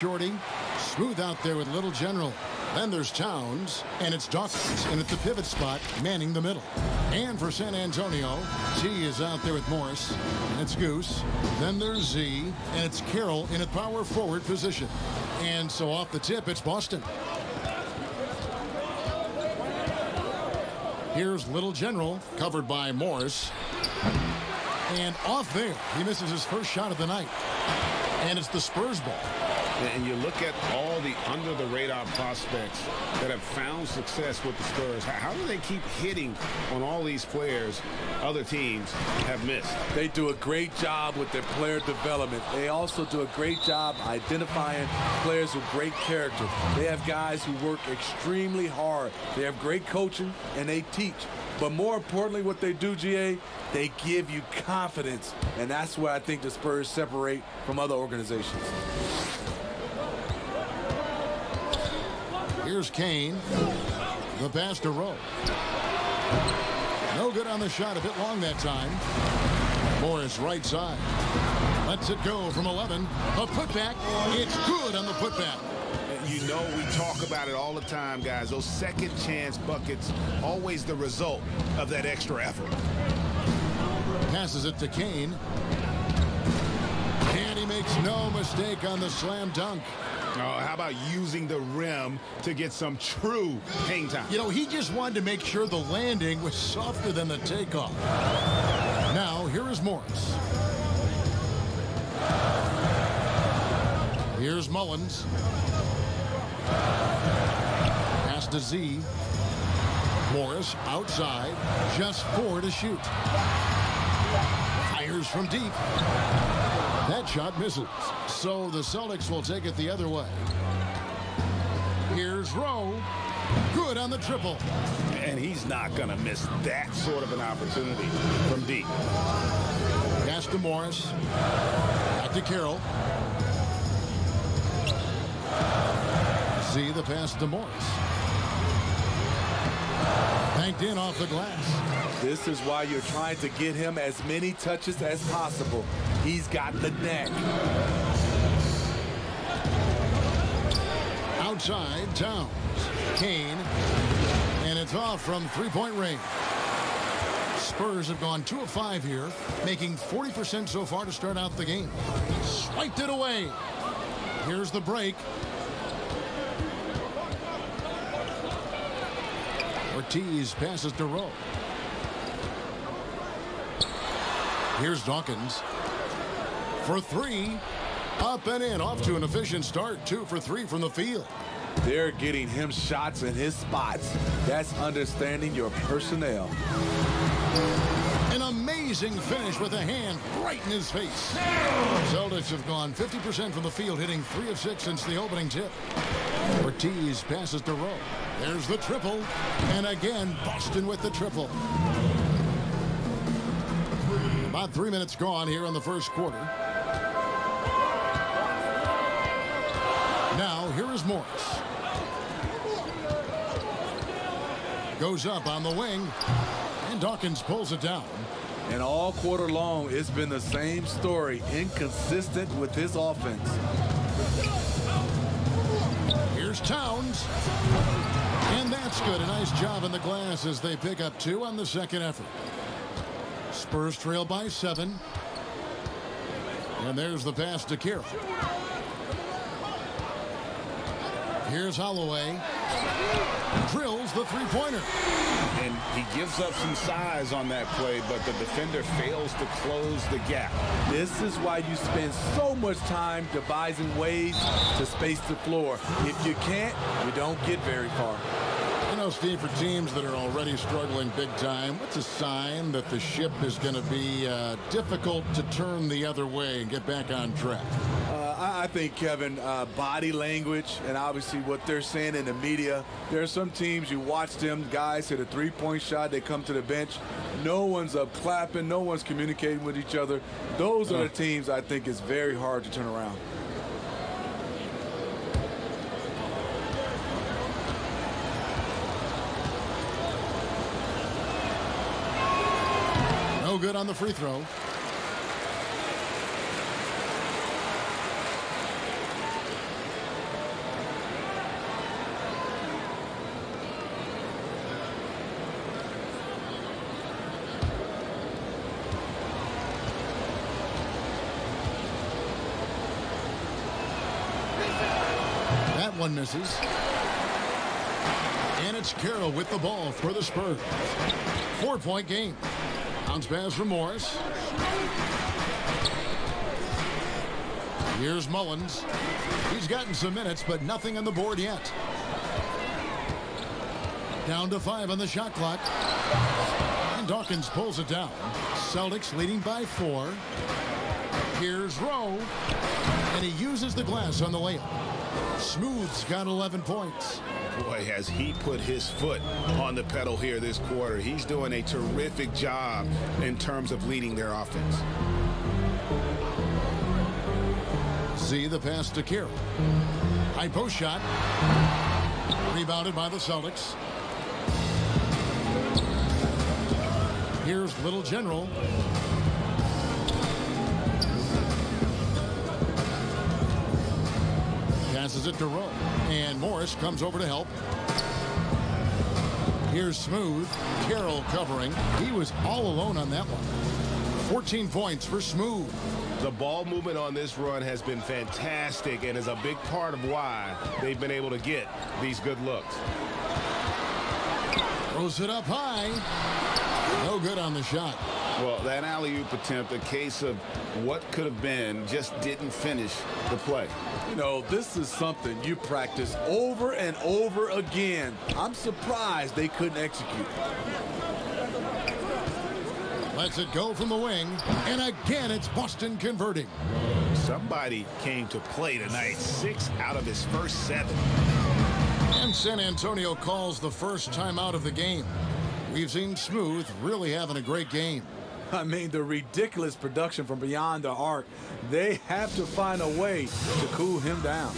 Shorty, smooth out there with Little General. Then there's Towns, and it's Dawkins in at the pivot spot, manning the middle. And for San Antonio, T is out there with Morris, and it's Goose. Then there's Z, and it's Carroll in at power forward position. And so off the tip, it's Boston. Here's Little General, covered by Morris. And off there, he misses his first shot of the night. And it's the Spurs ball. And you look at all the under-the-radar prospects that have found success with the Spurs. How do they keep hitting on all these players other teams have missed? They do a great job with their player development. They also do a great job identifying players with great character. They have guys who work extremely hard. They have great coaching, and they teach. But more importantly, what they do, GA, they give you confidence. And that's where I think the Spurs separate from other organizations. Here's Kane. The pass to Rowe. No good on the shot. A bit long that time. Morris right side. Lets it go from 11. A putback. It's good on the putback. You know, we talk about it all the time, guys. Those second chance buckets, always the result of that extra effort. Passes it to Kane. And he makes no mistake on the slam dunk. Oh, how about using the rim to get some true hang time? You know, he just wanted to make sure the landing was softer than the takeoff. Now, here is Morris. Here's Mullins. Pass to Z. Morris outside. Just 4 to shoot. Fires from deep. That shot misses. So the Celtics will take it the other way. Here's Rowe. Good on the triple. And he's not going to miss that sort of an opportunity from deep. Pass to Morris. Back to Carroll. See the pass to Morris. Banked in off the glass. This is why you're trying to get him as many touches as possible. He's got the knack. Outside, Towns. Kane. And it's off from three-point range. Spurs have gone 2 of 5 here, making 40% so far to start out the game. Swiped it away. Here's the break. Ortiz passes to Rowe. Here's Dawkins. For 3. Up and in. Off to an efficient start. 2 for 3 from the field. They're getting him shots in his spots. That's understanding your personnel. An amazing finish with a hand right in his face. Celtics have gone 50% from the field, hitting 3 of 6 since the opening tip. Ortiz passes to Rowe. There's the triple. And again, Boston with the triple. About 3 minutes gone here in the first quarter. Now, here is Morris. Goes up on the wing. And Dawkins pulls it down. And all quarter long, it's been the same story. Inconsistent with his offense. Here's Towns. And that's good. A nice job in the glass as they pick up 2 on the second effort. Spurs trail by 7. And there's the pass to Carroll. Here's Holloway. Drills the three-pointer. And he gives up some size on that play, but the defender fails to close the gap. This is why you spend so much time devising ways to space the floor. If you can't, you don't get very far. You know, Steve, for teams that are already struggling big time, what's a sign that the ship is going to be difficult to turn the other way and get back on track? I think, Kevin, body language and obviously what they're saying in the media. There are some teams, you watch them, guys hit a three-point shot, they come to the bench. No one's up clapping, no one's communicating with each other. Those are the teams I think is very hard to turn around. No good on the free throw. That one misses. And it's Carroll with the ball for the Spurs. 4-point game. Bounce pass from Morris. Here's Mullins. He's gotten some minutes, but nothing on the board yet. Down to 5 on the shot clock. And Dawkins pulls it down. Celtics leading by 4. Here's Rowe. And he uses the glass on the layup. Smooth's got 11 points. Boy, has he put his foot on the pedal here this quarter. He's doing a terrific job in terms of leading their offense. See the pass to Carroll. High post shot. Rebounded by the Celtics. Here's Little General. Passes it to Rowe. And Morris comes over to help. Here's Smooth. Carroll covering. He was all alone on that one. 14 points for Smooth. The ball movement on this run has been fantastic and is a big part of why they've been able to get these good looks. Throws it up high. No good on the shot. Well, that alley-oop attempt, a case of what could have been, just didn't finish the play. You know, this is something you practice over and over again. I'm surprised they couldn't execute. Lets it go from the wing. And again, it's Boston converting. Somebody came to play tonight. 6 out of his first 7. And San Antonio calls the first timeout of the game. We've seen Smooth really having a great game. I mean, the ridiculous production from beyond the arc. They have to find a way to cool him down.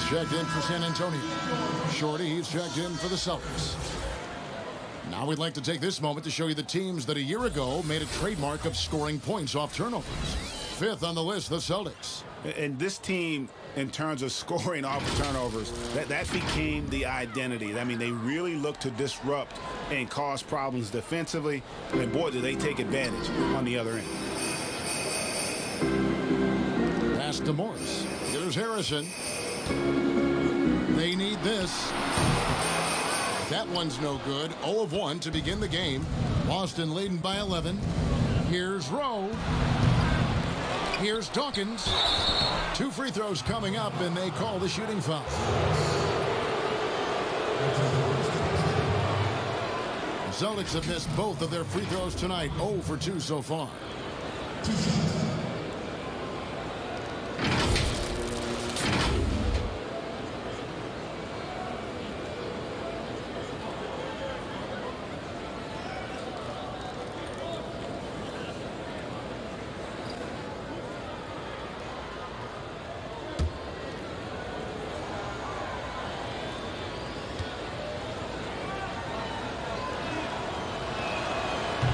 Checked in for San Antonio. Shorty, he's checked in for the Celtics. Now we'd like to take this moment to show you the teams that a year ago made a trademark of scoring points off turnovers. 5th on the list, the Celtics. And this team, in terms of scoring off of turnovers, that became the identity. I mean, they really looked to disrupt and cause problems defensively. And boy, did they take advantage on the other end. Pass to Morris. Here's Harrison. They need this. That one's no good. 0 of 1 to begin the game. Boston leading by 11. Here's Rowe. Here's Dawkins. 2 free throws coming up, and they call the shooting foul. The Celtics have missed both of their free throws tonight. 0 for 2 so far.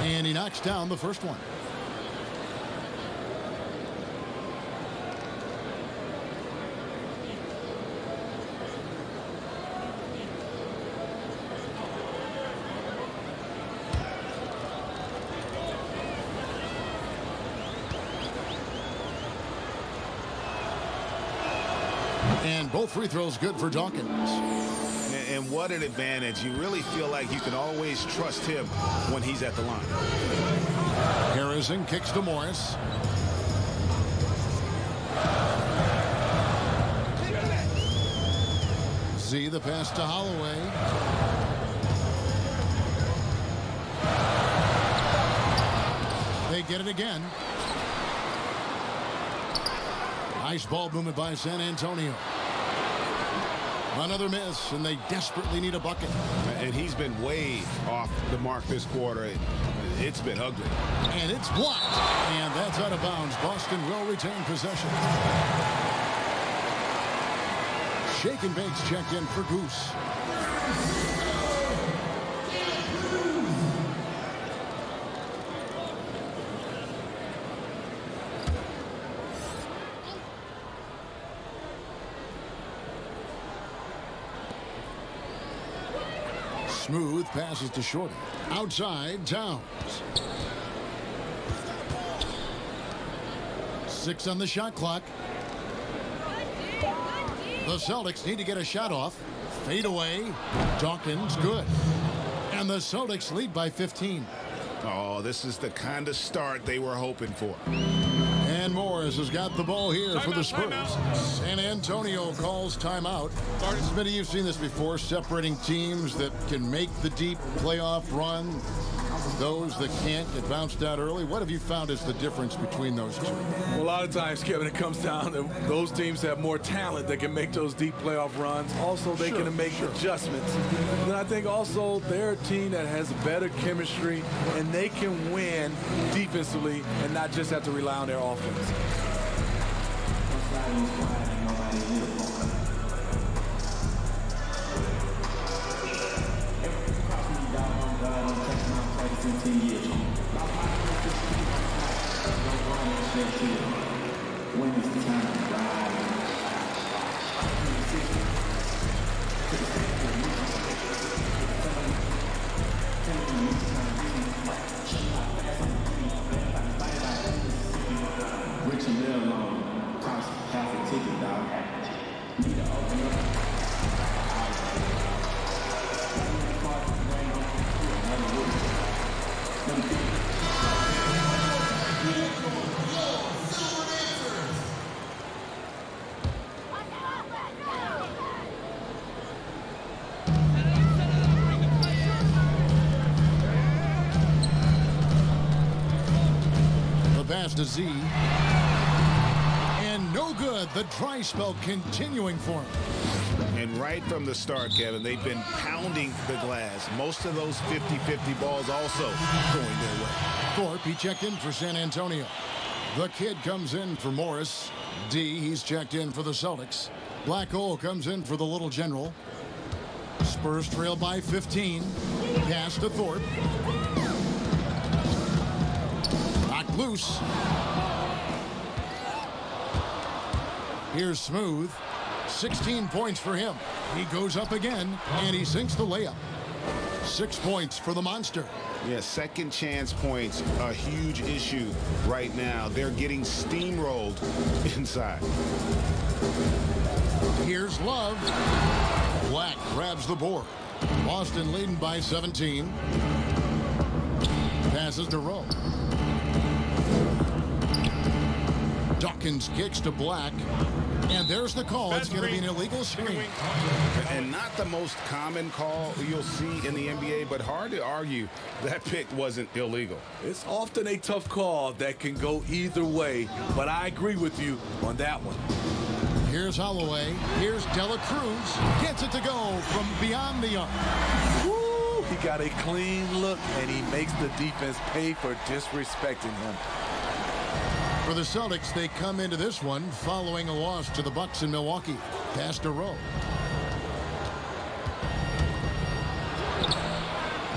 And he knocks down the first one. And both free throws good for Dawkins. And what an advantage. You really feel like you can always trust him when he's at the line. Harrison kicks to Morris. Z, the pass to Holloway. They get it again. Nice ball movement by San Antonio. Another miss, and they desperately need a bucket. And he's been way off the mark this quarter. It's been ugly. And it's blocked. And that's out of bounds. Boston will retain possession. Shake and Bates checked in for Goose. Smooth passes to Shorty. Outside, Towns. 6 on the shot clock. The Celtics need to get a shot off. Fade away. Dawkins, good. And the Celtics lead by 15. Oh, this is the kind of start they were hoping for. And Morris has got the ball here for the Spurs. San Antonio calls timeout. Smitty, you've seen this before, separating teams that can make the deep playoff run, those that can't get bounced out early. What have you found is the difference between those two? Well, a lot of times, Kevin, it comes down to those teams have more talent that can make those deep playoff runs. Also, they can make adjustments. And I think also they're a team that has better chemistry, and they can win defensively and not just have to rely on their offense. To Z. And no good. The dry spell continuing for him. And right from the start, Kevin, they've been pounding the glass. Most of those 50-50 balls also going their way. Thorpe, he checked in for San Antonio. The kid comes in for Morris. D, he's checked in for the Celtics. Black Hole comes in for the Little General. Spurs trail by 15. Pass to Thorpe. Loose. Here's Smooth. 16 points for him. He goes up again, and he sinks the layup. 6 points for the Monster. Yeah, second chance points, a huge issue right now. They're getting steamrolled inside. Here's Love. Black grabs the board. Boston leading by 17. Passes to Rowe. Dawkins kicks to Black. And there's the call. It's going to be an illegal screen. And not the most common call you'll see in the NBA, but hard to argue that pick wasn't illegal. It's often a tough call that can go either way, but I agree with you on that one. Here's Holloway. Here's Dela Cruz. Gets it to go from beyond the arc. Woo! He got a clean look, and he makes the defense pay for disrespecting him. For the Celtics, they come into this one following a loss to the Bucks in Milwaukee. Pass to Rowe.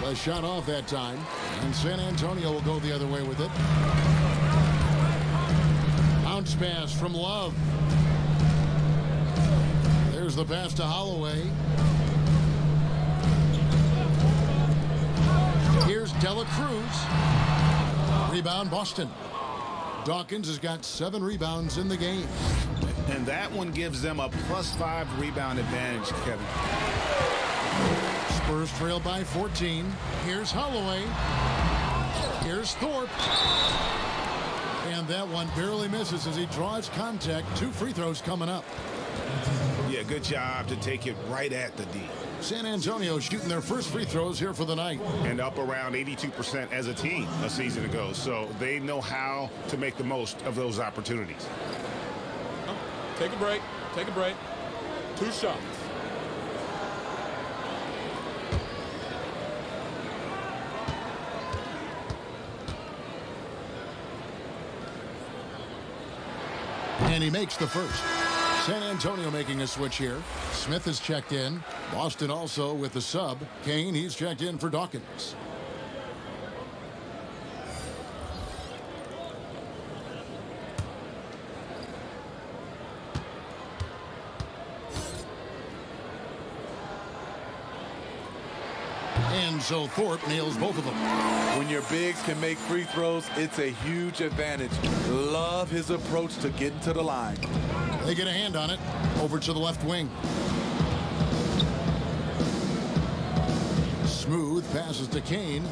A shot off that time, and San Antonio will go the other way with it. Bounce pass from Love. There's the pass to Holloway. Here's Dela Cruz. Rebound, Boston. Dawkins has got 7 rebounds in the game. And that one gives them a +5 rebound advantage, Kevin. Spurs trail by 14. Here's Holloway. Here's Thorpe. And that one barely misses as he draws contact. 2 free throws coming up. Yeah, Yeah, good job to take it right at the D. San Antonio shooting their first free throws here for the night. And up around 82% as a team a season ago. So they know how to make the most of those opportunities. Take a break. Take a break. 2 shots. And he makes the first. San Antonio making a switch here. Smith is checked in. Boston also with the sub. Kane, he's checked in for Dawkins. And so Thorpe nails both of them. When your bigs can make free throws, it's a huge advantage. Love his approach to getting to the line. They get a hand on it. Over to the left wing. Smooth passes to Kane.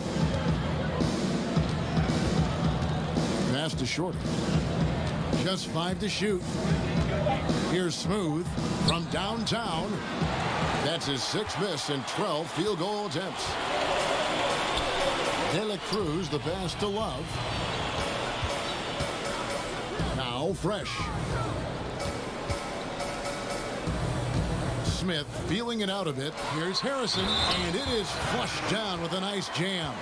Pass to Shorty. Just 5 to shoot. Here's Smooth from downtown. That's his 6th miss and 12 field goal attempts. De La Cruz, the pass to Love. Now Fresh. Smith feeling it out a bit. Here's Harrison, and it is flushed down with a nice jam.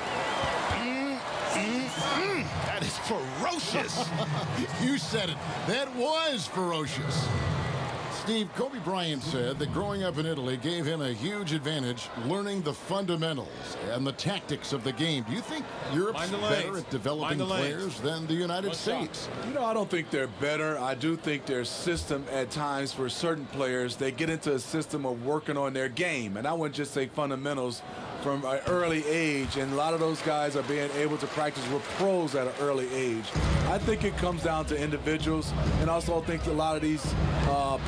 That is ferocious. You said it. That was ferocious. Steve, Kobe Bryant said that growing up in Italy gave him a huge advantage learning the fundamentals and the tactics of the game. Do you think Europe's better at developing players than the United States? You know, I don't think they're better. I do think their system at times for certain players, they get into a system of working on their game. And I wouldn't just say fundamentals from an early age, and a lot of those guys are being able to practice with pros at an early age. I think it comes down to individuals, and also I think a lot of these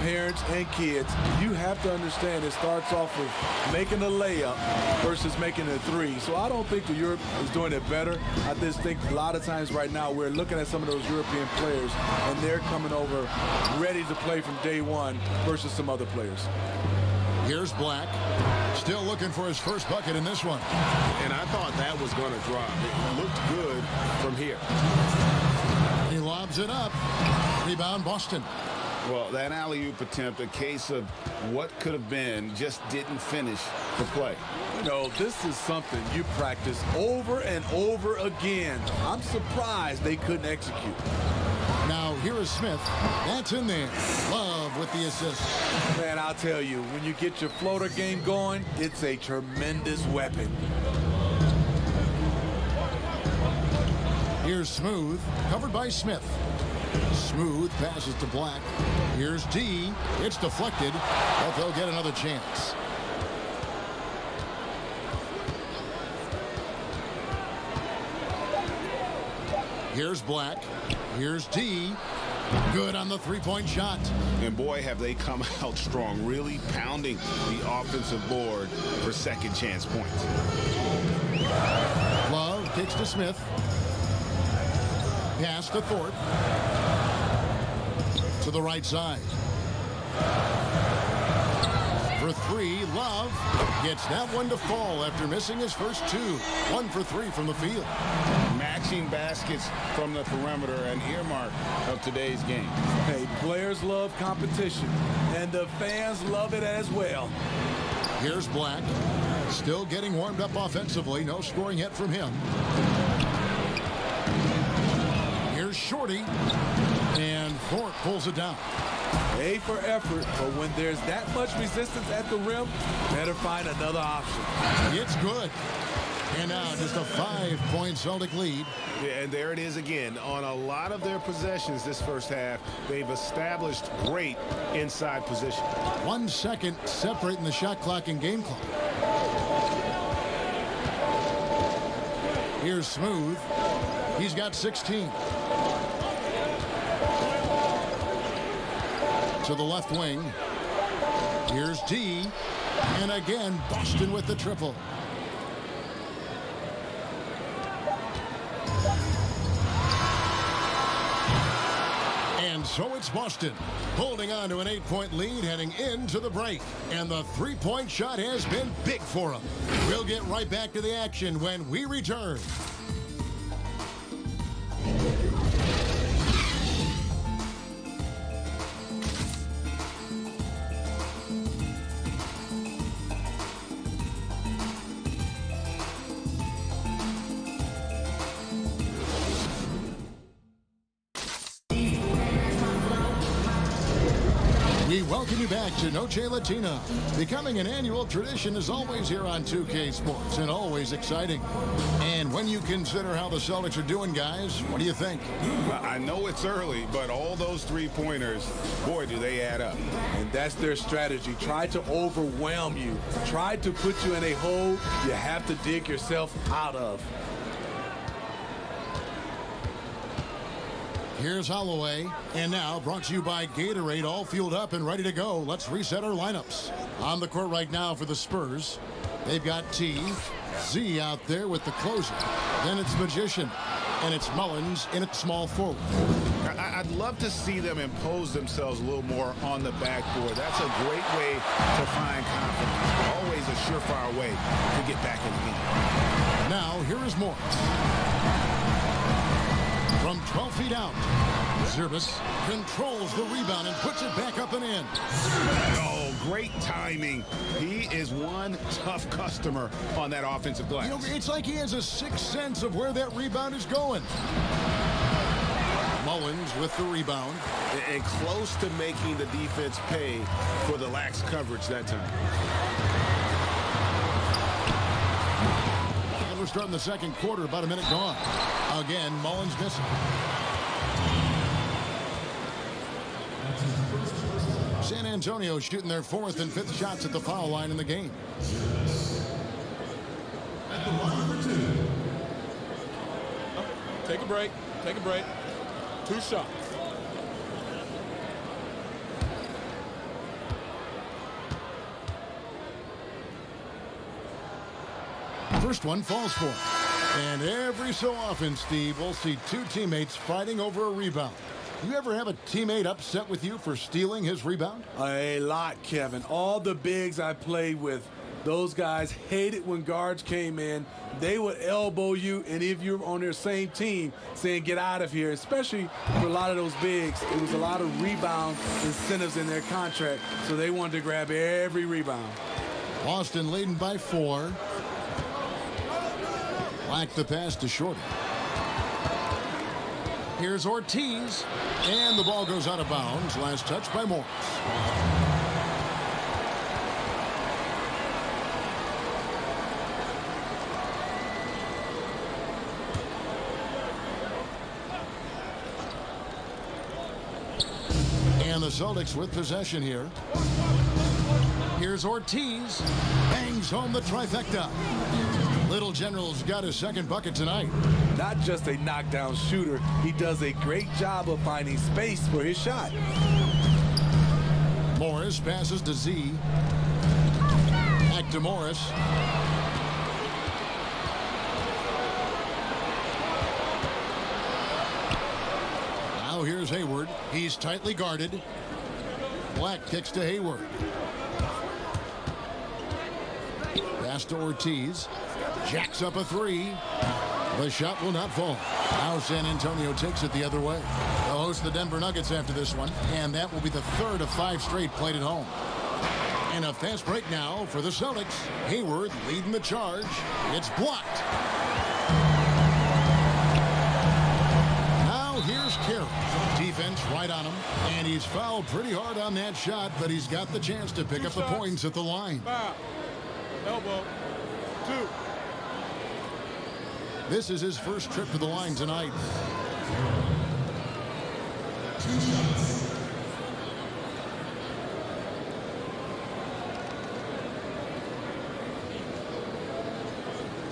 parents and kids, you have to understand it starts off with making a layup versus making a 3. So I don't think that Europe is doing it better. I just think a lot of times right now we're looking at some of those European players, and they're coming over ready to play from day one versus some other players. Here's Black. Still looking for his first bucket in this one. And I thought that was going to drop. It looked good from here. He lobs it up. Rebound Boston. Well, that alley-oop attempt, a case of what could have been, just didn't finish the play. You know, this is something you practice over and over again. I'm surprised they couldn't execute. Now, here is Smith. That's in there. Love with the assist. Man, I'll tell you, when you get your floater game going, it's a tremendous weapon. Here's Smooth, covered by Smith. Smooth passes to Black. Here's D. It's deflected, but they'll get another chance. Here's Black. Here's D. Good on the three-point shot. And boy, have they come out strong, really pounding the offensive board for second chance points. Love kicks to Smith. Pass to Thorpe. To the right side. For 3, Love gets that one to fall after missing his first 2. 1 for 3 from the field. Matching baskets from the perimeter, an earmark of today's game. Hey, players love competition, and the fans love it as well. Here's Black. Still getting warmed up offensively. No scoring yet from him. Here's Shorty. And Thorpe pulls it down. A for effort, but when there's that much resistance at the rim, better find another option. It's good. And now just a 5-point Celtic lead. Yeah, and there it is again. On a lot of their possessions this first half, they've established great inside position. 1 second separating the shot clock and game clock. Here's Smooth. He's got 16. To the left wing. Here's D. And again, Boston with the triple. And And so it's Boston holding on to an 8-point lead heading into the break. And the three-point shot has been big for them. We'll get right back to the action when we return. We welcome you back to Noche Latina. Becoming an annual tradition is always here on 2K Sports and always exciting. And when you consider how the Celtics are doing, guys, what do you think? I know it's early, but all those three-pointers, boy, do they add up. And that's their strategy. Try to overwhelm you. Try to put you in a hole you have to dig yourself out of. Here's Holloway, and now brought to you by Gatorade, all fueled up and ready to go. Let's reset our lineups. On the court right now for the Spurs, they've got T, Z out there with the closer. Then it's Magician, and it's Mullins in at small forward. I'd love to see them impose themselves a little more on the backboard. That's a great way to find confidence. Always a surefire way to get back in the game. Now, here is Morris. From 12 feet out, Zerbis controls the rebound and puts it back up and in. Oh, great timing. He is one tough customer on that offensive glass. You know, it's like he has a sixth sense of where that rebound is going. Mullins with the rebound. And close to making the defense pay for the lax coverage that time. And we're starting the second quarter, about a minute gone. Again, Mullins missing. San Antonio shooting their fourth and fifth shots at the foul line in the game. Take a break. Take a break. 2 shots. First one falls for him. And every so often, Steve, we'll see two teammates fighting over a rebound. You ever have a teammate upset with you for stealing his rebound? A lot, Kevin. All the bigs I played with, those guys hated when guards came in. They would elbow you, and if you're on their same team, saying get out of here, especially for a lot of those bigs. It was a lot of rebound incentives in their contract, so they wanted to grab every rebound. Boston leading by 4. Black the pass to Shorty. Here's Ortiz, and the ball goes out of bounds. Last touch by Morris. And the Celtics with possession here. Here's Ortiz, bangs home the trifecta. Little General's got his second bucket tonight. Not just a knockdown shooter, he does a great job of finding space for his shot. Morris passes to Z. Back to Morris. Now here's Hayward. He's tightly guarded. Black kicks to Hayward. Pass to Ortiz. Jacks up a 3. The shot will not fall. Now San Antonio takes it the other way. They'll host the Denver Nuggets after this one, and that will be the third of 5 straight played at home. And a fast break now for the Celtics. Hayward leading the charge. It's blocked. Now here's Carroll. Defense right on him, and he's fouled pretty hard on that shot, but he's got the chance to pick up the points at the line. Foul. Elbow. 2. This is his first trip to the line tonight.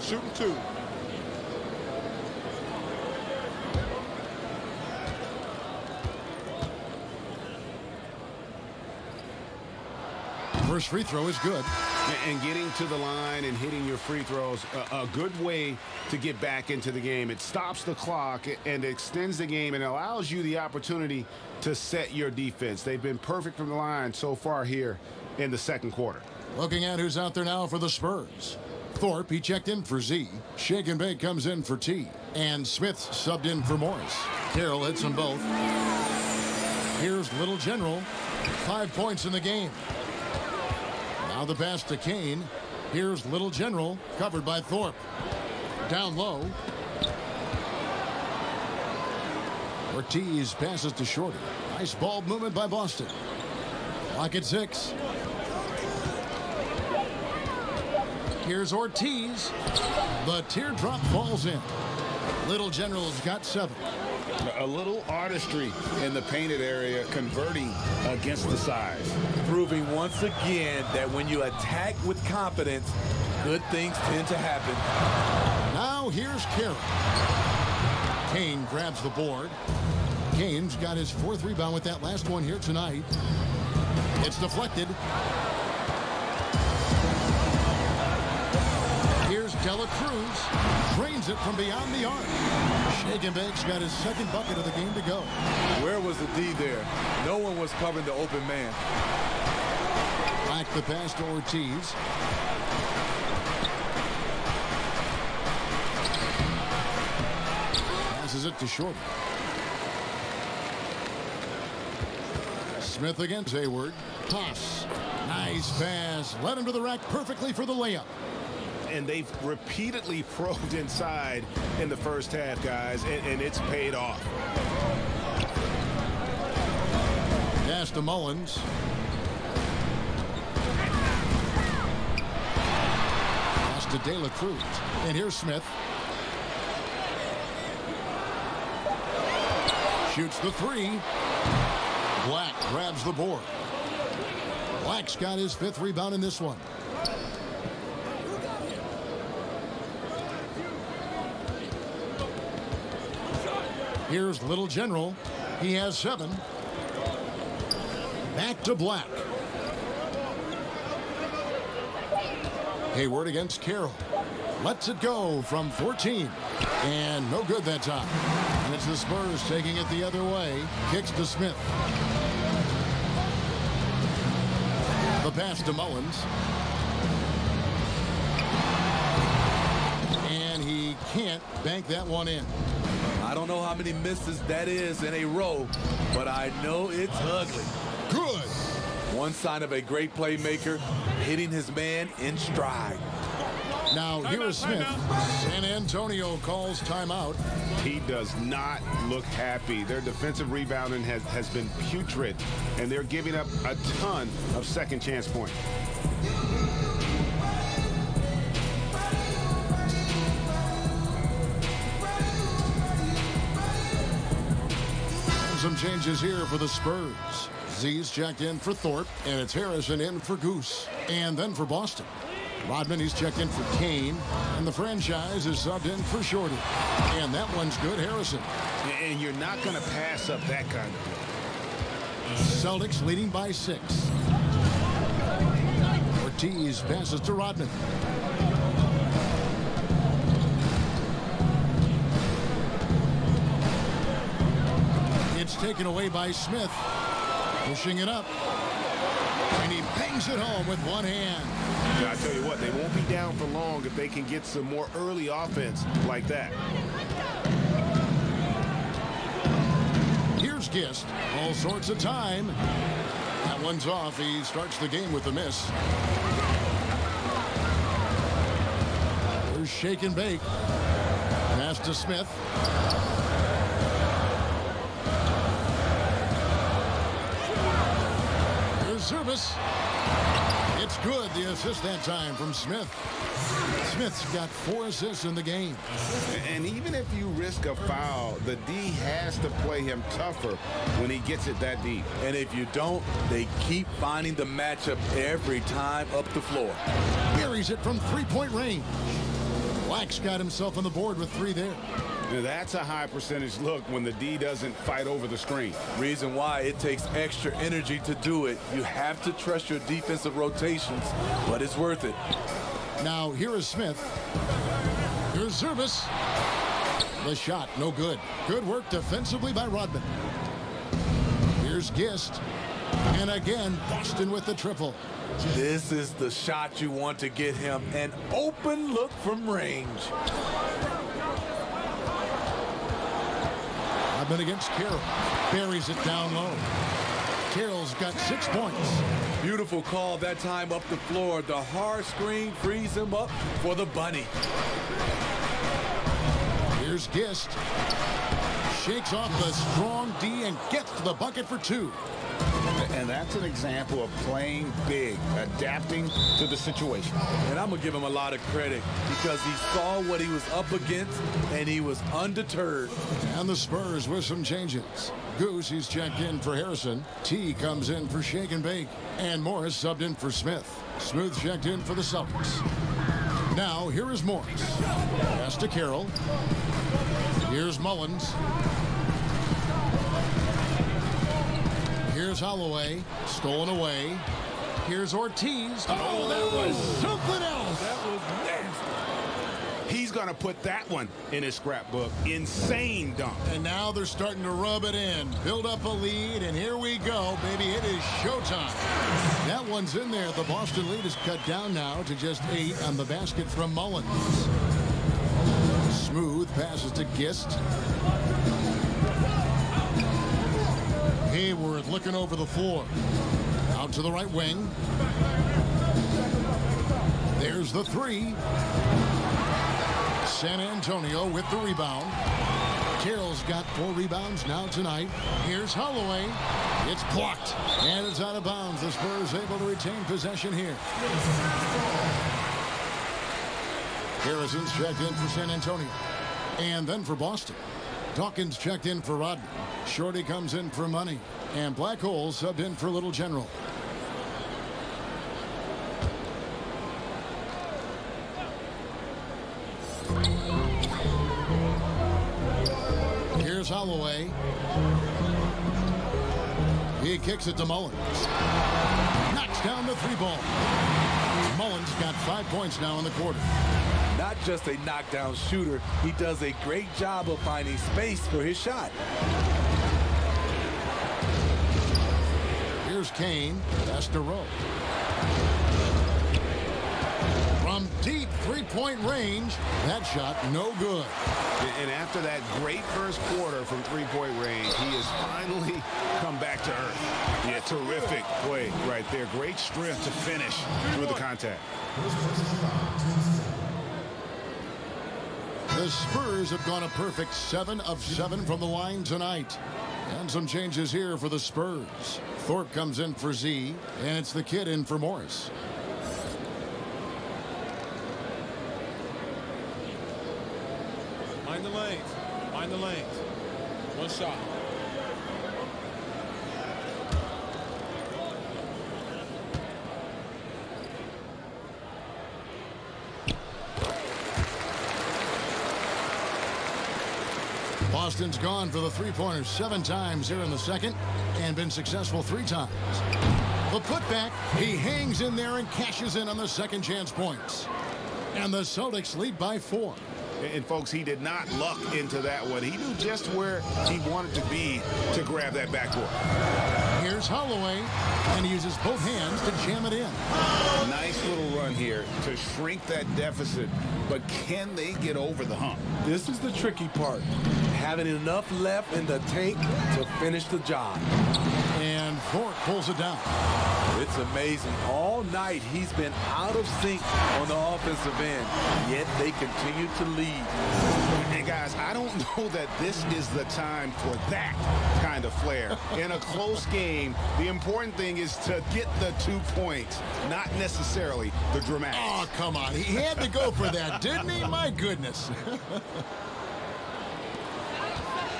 Shooting 2. First free throw is good. And getting to the line and hitting your free throws, a good way to get back into the game. It stops the clock and extends the game and allows you the opportunity to set your defense. They've been perfect from the line so far here in the second quarter. Looking at who's out there now for the Spurs. Thorpe, he checked in for Z. Shake and Bake comes in for T. And Smith subbed in for Morris. Carroll hits them both. Here's Little General. 5 points in the game. Now the pass to Kane. Here's Little General, covered by Thorpe. Down low. Ortiz passes to Shorty. Nice ball movement by Boston. Clock at 6. Here's Ortiz. The teardrop falls in. Little General's got 7. A little artistry in the painted area, converting against the size. Proving once again that when you attack with confidence, good things tend to happen. Now here's Carroll. Kane grabs the board. Kane's got his 4th rebound with that last one here tonight. It's deflected. Here's Dela Cruz. Drains it from beyond the arc. Shake and Bake's got his 2nd bucket of the game to go. Where was the D there? No one was covering the open man. Back the pass to Ortiz. Passes it to Short. Smith against Hayward. Toss. Nice pass. Led him to the rack perfectly for the layup. And they've repeatedly probed inside in the first half, guys, and it's paid off. Pass to Mullins. Pass to De La Cruz. And here's Smith. Shoots the 3. Black grabs the board. Black's got his 5th rebound in this one. Here's Little General. He has 7. Back to Black. Hayward against Carroll. Lets it go from 14. And no good that time. And it's the Spurs taking it the other way. Kicks to Smith. The pass to Mullins. And he can't bank that one in. I don't know how many misses that is in a row, but I know it's ugly. Good. One sign of a great playmaker, hitting his man in stride. Now here is Smith. San Antonio calls timeout. He does not look happy. Their defensive rebounding has been putrid, and they're giving up a ton of second chance points. Some changes here for the Spurs. Z's checked in for Thorpe, and it's Harrison in for Goose. And then for Boston. Rodman, he's checked in for Kane, and the franchise is subbed in for Shorty. And that one's good, Harrison. And you're not going to pass up that kind of play. Celtics leading by 6. Ortiz passes to Rodman. It's taken away by Smith. Pushing it up. And he bangs it home with one hand. I tell you what, they won't be down for long if they can get some more early offense like that. Here's Gist. All sorts of time. That one's off. He starts the game with a miss. There's Shake and Bake. Pass to Smith. Service. It's good. The assist that time from Smith. Smith's got 4 assists in the game. And even if you risk a foul, the D has to play him tougher when he gets it that deep. And if you don't, they keep finding the matchup every time up the floor. Buries it from 3-point range. Black's got himself on the board with 3 there. Now, that's a high percentage look when the D doesn't fight over the screen. Reason why it takes extra energy to do it. You have to trust your defensive rotations, but it's worth it. Now, here is Smith. Here's Zervis. The shot, no good. Good work defensively by Rodman. Here's Gist. And again, Boston with the triple. This is the shot you want to get him. An open look from range. Rodman against Carroll. Buries it down low. Carroll's got 6 points. Beautiful call that time up the floor. The hard screen frees him up for the bunny. Here's Gist. Shakes off the strong D and gets to the bucket for 2. And that's an example of playing big, adapting to the situation. And I'm going to give him a lot of credit because he saw what he was up against and he was undeterred. And the Spurs with some changes. Goose, he's checked in for Harrison. T comes in for Shake and Bake. And Morris subbed in for Smith. Smooth checked in for the Celtics. Now, here is Morris. Pass to Carroll. Here's Mullins. Here's Holloway. Stolen away. Here's Ortiz. Oh, that was something else. That was nasty. He's going to put that one in his scrapbook. Insane dunk. And now they're starting to rub it in. Build up a lead, and here we go, baby. It is showtime. That one's in there. The Boston lead is cut down now to just 8 on the basket from Mullins. Smooth passes to Gist. Hayward looking over the floor. Out to the right wing. There's the 3. San Antonio with the rebound. Carroll's got 4 rebounds now tonight. Here's Holloway. It's blocked. And it's out of bounds. The Spurs able to retain possession here. Harrison's checked in for San Antonio. And then for Boston. Dawkins checked in for Rodman. Shorty comes in for Money. And Black Hole subbed in for Little General. Here's Holloway. He kicks it to Mullins. Knocks down the 3 ball. Mullins got 5 points now in the quarter. Not just a knockdown shooter, he does a great job of finding space for his shot. Here's Kane. That's to Rowe. From deep 3-point range, that shot no good. And after that great first quarter from 3-point range, he has finally come back to earth. Yeah, terrific play right there. Great strength to finish through the contact. The Spurs have gone a perfect 7 of 7 from the line tonight. And some changes here for the Spurs. Thorpe comes in for Z, and it's the kid in for Morris. Mind the lanes. Mind the lanes. One shot. Boston's gone for the 3-pointers 7 times here in the second and been successful 3 times. The putback, he hangs in there and cashes in on the second chance points. And the Celtics lead by 4. And folks, he did not luck into that one. He knew just where he wanted to be to grab that backboard. Here's Holloway, and he uses both hands to jam it in. Nice little run here to shrink that deficit, but can they get over the hump? This is the tricky part. Having enough left in the tank to finish the job. And Thorpe pulls it down. It's amazing. All night he's been out of sync on the offensive end, yet they continue to lead. And guys, I don't know that this is the time for that kind of flair. In a close game, the important thing is to get the 2 points, not necessarily the dramatics. Oh, come on. He had to go for that, didn't he? My goodness.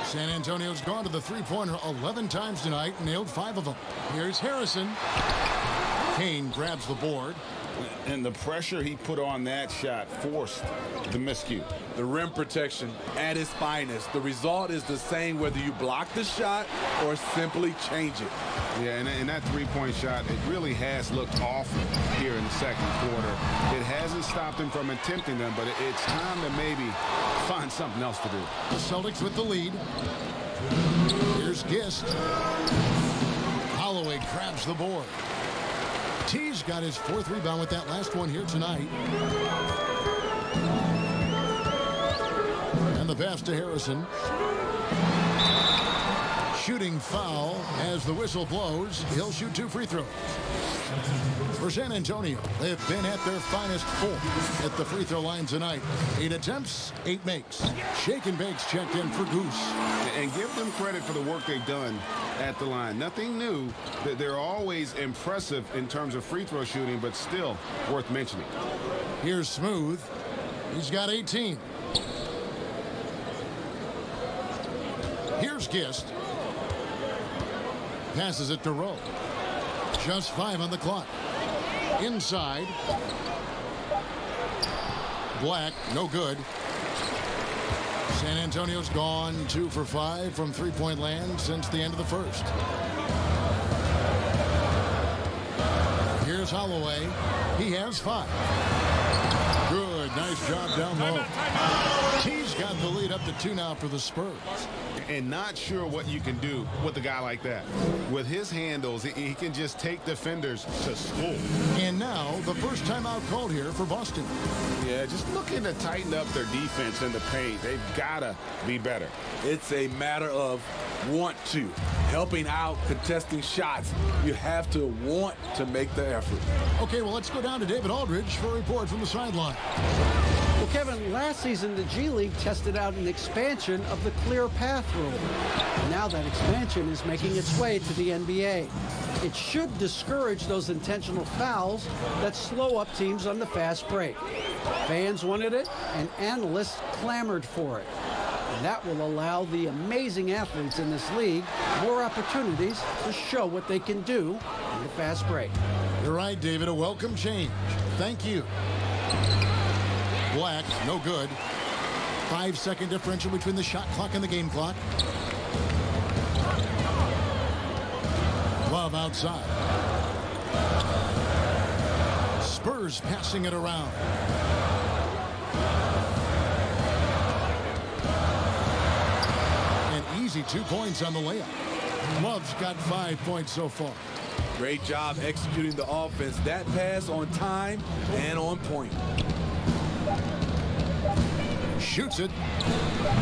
San Antonio's gone to the 3-pointer 11 times tonight, nailed 5 of them. Here's Harrison. Kane grabs the board. And the pressure he put on that shot forced the miscue. The rim protection at its finest. The result is the same whether you block the shot or simply change it. Yeah, and that three-point shot, it really has looked awful here in the second quarter. It hasn't stopped him from attempting them, but it's time to maybe find something else to do. The Celtics with the lead. Here's Gist. Holloway grabs the board. T's got his fourth rebound with that last one here tonight. And the pass to Harrison. Shooting foul as the whistle blows. He'll shoot 2 free throws. For San Antonio, they've been at their finest 4 at the free throw line tonight. 8 attempts, 8 makes. Shake and Bake's checked in for Goose. And give them credit for the work they've done at the line. Nothing new. They're always impressive in terms of free throw shooting, but still worth mentioning. Here's Smooth. He's got 18. Here's Gist. Passes it to Rowe. Just 5 on the clock. Inside. Black, no good. San Antonio's gone 2 for 5 from three-point land since the end of the first. Here's Holloway. He has 5. Good, nice job down low. T's got the lead up to 2 now for the Spurs. And not sure what you can do with a guy like that. With his handles, he can just take defenders to school. And now, the first timeout called here for Boston. Yeah, just looking to tighten up their defense in the paint. They've got to be better. It's a matter of want to. Helping out, contesting shots. You have to want to make the effort. Okay, well, let's go down to David Aldridge for a report from the sideline. Well, Kevin, last season the G League tested out an expansion of the clear path rule. Now that expansion is making its way to the NBA. It should discourage those intentional fouls that slow up teams on the fast break. Fans wanted it, and analysts clamored for it. And that will allow the amazing athletes in this league more opportunities to show what they can do in the fast break. You're right, David. A welcome change. Thank you. Black, no good. 5-second differential between the shot clock and the game clock. Love outside. Spurs passing it around. An easy 2 points on the layup. Love's got 5 points so far. Great job executing the offense. That pass on time and on point. Shoots it,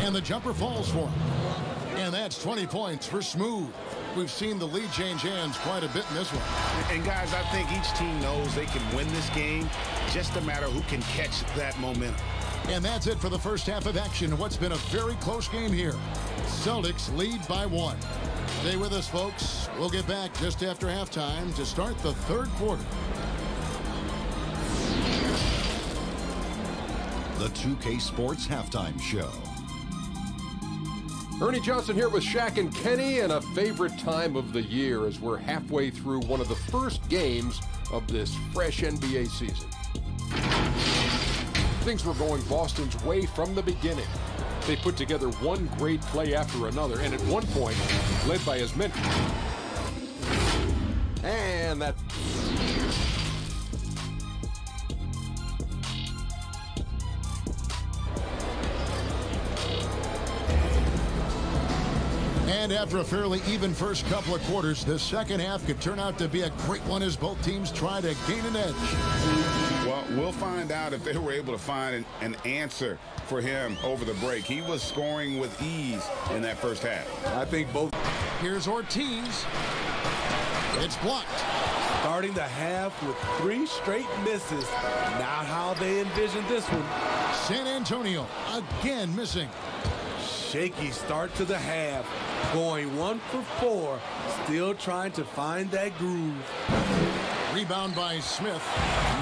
and the jumper falls for him. And that's 20 points for Smooth. We've seen the lead change hands quite a bit in this one. And guys, I think each team knows they can win this game. Just a matter who can catch that momentum. And that's it for the first half of action in what's been a very close game here. Celtics lead by 1. Stay with us, folks. We'll get back just after halftime to start the third quarter. The 2K Sports Halftime Show. Ernie Johnson here with Shaq and Kenny, and a favorite time of the year as we're halfway through one of the first games of this fresh NBA season. Things were going Boston's way from the beginning. They put together one great play after another, and at one point, led by as many. And that... And after a fairly even first couple of quarters, the second half could turn out to be a great one as both teams try to gain an edge. Well, we'll find out if they were able to find an answer for him over the break. He was scoring with ease in that first half. I think both. Here's Ortiz. It's blocked. Starting the half with 3 straight misses. Not how they envisioned this one. San Antonio again missing. Shaky start to the half. Going 1 for 4. Still trying to find that groove. Rebound by Smith.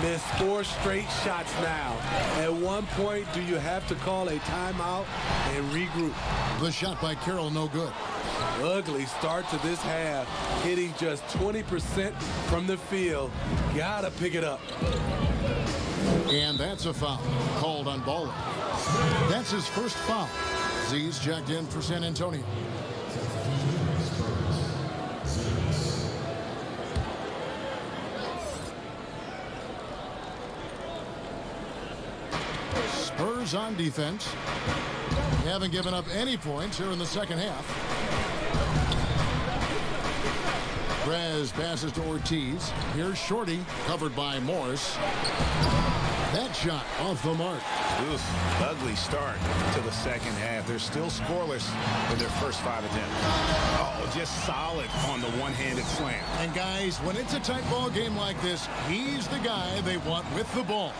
Missed 4 straight shots now. At one point, do you have to call a timeout and regroup? The shot by Carroll, no good. Ugly start to this half, hitting just 20% from the field. Gotta pick it up. And that's a foul called on Baldwin. That's his first foul. Z's checked in for San Antonio. Spurs on defense. They haven't given up any points here in the second half. Perez passes to Ortiz. Here's Shorty, covered by Morris. That shot off the mark. Oof, ugly start to the second half. They're still scoreless in their first 5 attempts. Oh, just solid on the one-handed slam. And guys, when it's a tight ball game like this, he's the guy they want with the ball.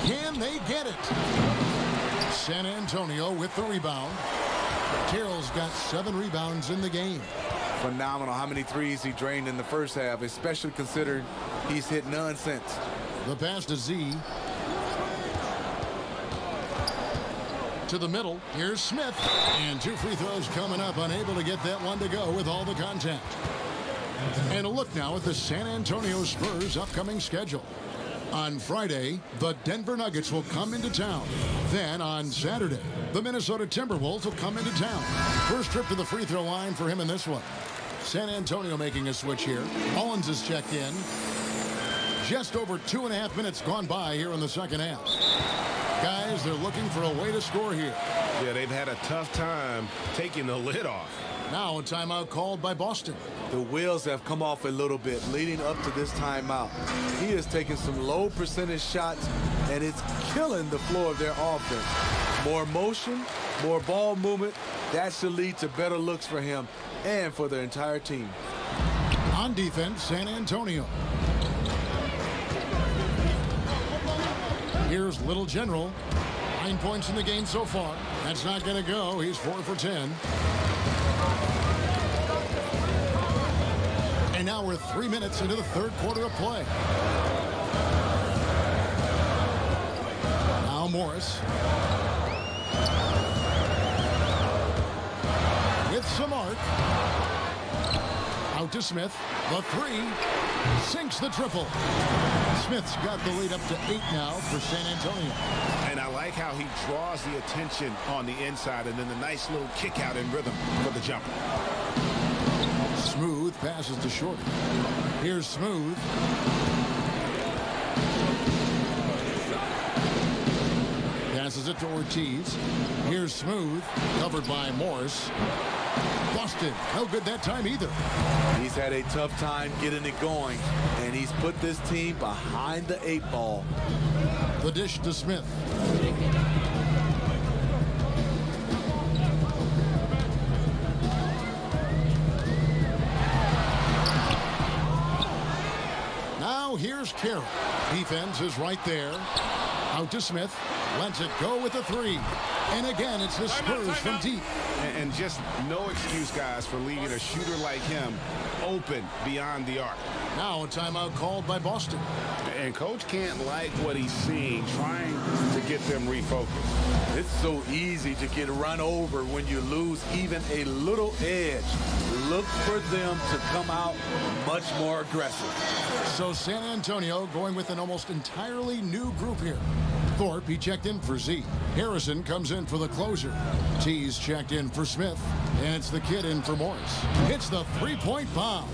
Can they get it? San Antonio with the rebound. Carroll's got 7 rebounds in the game. Phenomenal how many threes he drained in the first half, especially considering he's hit none since. The pass to Z. To the middle. Here's Smith. And 2 free throws coming up. Unable to get that one to go with all the contact. And a look now at the San Antonio Spurs' upcoming schedule. On Friday, the Denver Nuggets will come into town. Then on Saturday, the Minnesota Timberwolves will come into town. First trip to the free throw line for him in this one. San Antonio making a switch here. Mullins is checked in. Just over 2.5 minutes gone by here in the second half. Guys, they're looking for a way to score here. Yeah, they've had a tough time taking the lid off. Now a timeout called by Boston. The wheels have come off a little bit leading up to this timeout. He is taking some low percentage shots, and it's killing the flow of their offense. More motion, more ball movement, that should lead to better looks for him and for the entire team. On defense, San Antonio. Here's Little General. 9 points in the game so far. That's not going to go. He's 4 for 10. And now we're 3 minutes into the third quarter of play. Now Morris. With some arc. Out to Smith. The 3. Sinks the triple. Smith's got the lead up to 8 now for San Antonio. And I like how he draws the attention on the inside and then the nice little kick out in rhythm for the jumper. Smooth passes to Shorty. Here's Smooth. Passes it to Ortiz. Here's Smooth. Covered by Morris. Busted. No good that time either. He's had a tough time getting it going, and he's put this team behind the 8 ball. The dish to Smith. Now here's Carroll. Defense is right there. Out to Smith. Lets it go with the 3. And again, it's the Spurs from deep. And just no excuse, guys, for leaving a shooter like him open beyond the arc. Now a timeout called by Boston. And Coach can't like what he's seeing, trying to get them refocused. It's so easy to get run over when you lose even a little edge. Look for them to come out much more aggressive. So San Antonio going with an almost entirely new group here. Thorpe, he checked in for Z. Harrison comes in for the closer. T's checked in for Smith. And it's the kid in for Morris. It's the 3-point bomb.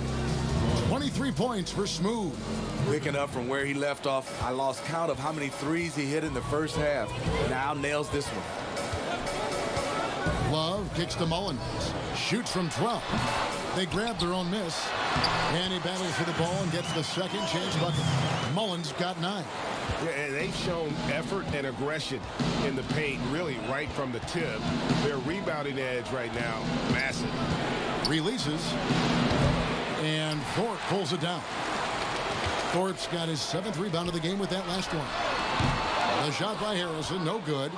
23 points for Smooth. Picking up from where he left off, I lost count of how many threes he hit in the first half. Now nails this one. Love kicks to Mullins. Shoots from 12. They grab their own miss. And he battles for the ball and gets the second chance bucket. Mullins got 9. Yeah, and they've shown effort and aggression in the paint, really right from the tip. Their rebounding edge right now, massive. Releases. And Thorpe pulls it down. Thorpe's got his 7th rebound of the game with that last one. The shot by Harrison, no good.